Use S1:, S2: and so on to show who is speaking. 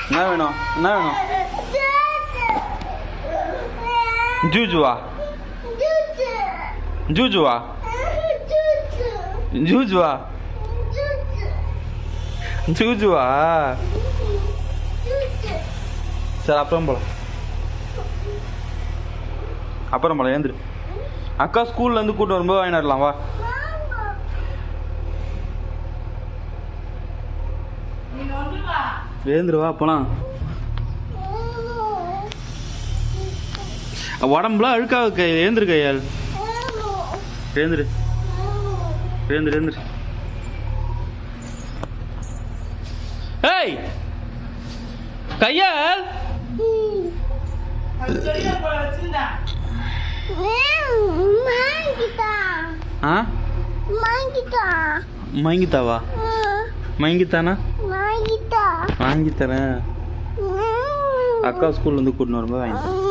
S1: என்ன வேணும் என்ன வேணும்? ஜூஜுவா ஜூஜுவா ஜூஜுவா ஜூஜுவா. சரி அப்புறம் போலாம் அப்புறம் போலாம். ஏந்திரு. அக்கா ஸ்கூல்லேருந்து கூப்பிட்டு வரும்போது வாங்கிட்டு வரலாம். வா. ஏந்திருவா போலாம். உடம்புலாம் அழுக்காக கை. ஏந்திரு கையால். ஏந்திரு ஏந்திரு ஏந்திரு. ஏய் கையால். மயங்கித்தாவா? மயங்கித்தானா? வாங்கி தரேன். அக்கா ஸ்கூல்ல இருந்து கூட்டின்னு வரும்போது வாங்கி